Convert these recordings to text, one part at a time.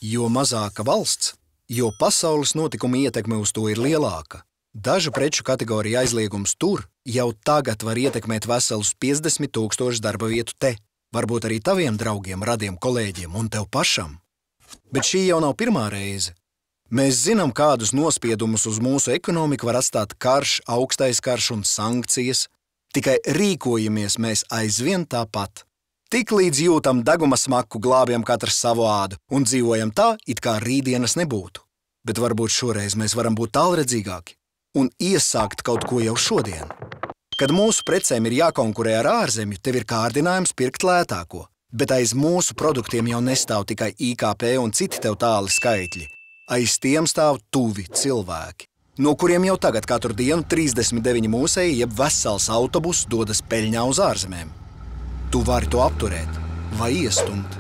Jo mazāka valsts, jo pasaules notikuma ietekme uz to ir lielāka. Dažu preču kategoriju aizliegums tur jau tagad var ietekmēt veselus 50 000 darba vietu te, varbūt arī taviem draugiem, radiem kolēģiem un tev pašam. Bet šī jau nav pirmā reize. Mēs zinām, kādus nospiedumus uz mūsu ekonomiku var atstāt karš, augstais karš un sankcijas, tikai rīkojamies mēs aizvien tāpat. Tik līdz jūtam deguma smaku, glābjam katrs savu ādu un dzīvojam tā, it kā rītdienas nebūtu. Bet varbūt šoreiz mēs varam būt tālredzīgāki un iesākt kaut ko jau šodien. Kad mūsu precēm ir jākonkurē ar ārzemju, tev ir kārdinājums pirkt lētāko, bet aiz mūsu produktiem jau nestāv tikai IKP un citi tev tāli skaitļi. Aiz tiem stāv tuvi cilvēki, no kuriem jau tagad katru dienu 39 mūsēji jeb vesels autobus dodas peļņā uz ārzemēm. Tu vari to apturēt vai iestumt,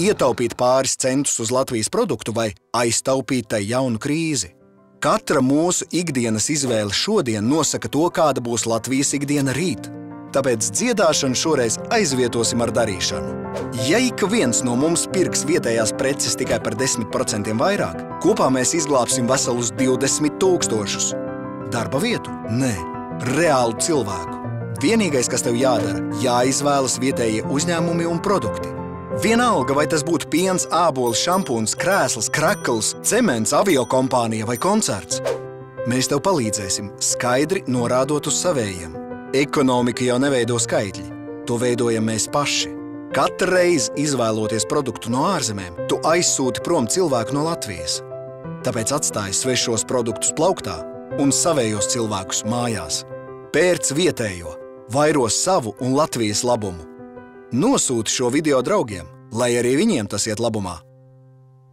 ietaupīt pāris centus uz Latvijas produktu vai aiztaupīt tai jaunu krīzi. Katra mūsu ikdienas izvēle šodien nosaka to, kāda būs Latvijas ikdiena rīt. Tāpēc dziedāšanu šoreiz aizvietosim ar darīšanu. Ja ik viens no mums pirks vietējās preces tikai par 10% vairāk, kopā mēs izglābsim veselus 20 000. Darba vietu? Nē, reālu cilvēku. Vienīgais, kas tev jādara, jāizvēlas vietējie uzņēmumi un produkti. Vienalga, vai tas būtu piens, ābols, šampūns, krēsls, krakls, cements, aviokompānija vai koncerts. Mēs tev palīdzēsim, skaidri norādot uz savējiem. Ekonomika jau neveido skaitļi, to veidojam mēs paši. Katru reizi izvēloties produktu no ārzemēm, tu aizsūti prom cilvēku no Latvijas. Tāpēc atstāj svešos produktus plauktā un savējos cilvēkus mājās. Pērc vietējo, vairo savu un Latvijas labumu. Nosūti šo video draugiem, lai arī viņiem tas iet labumā.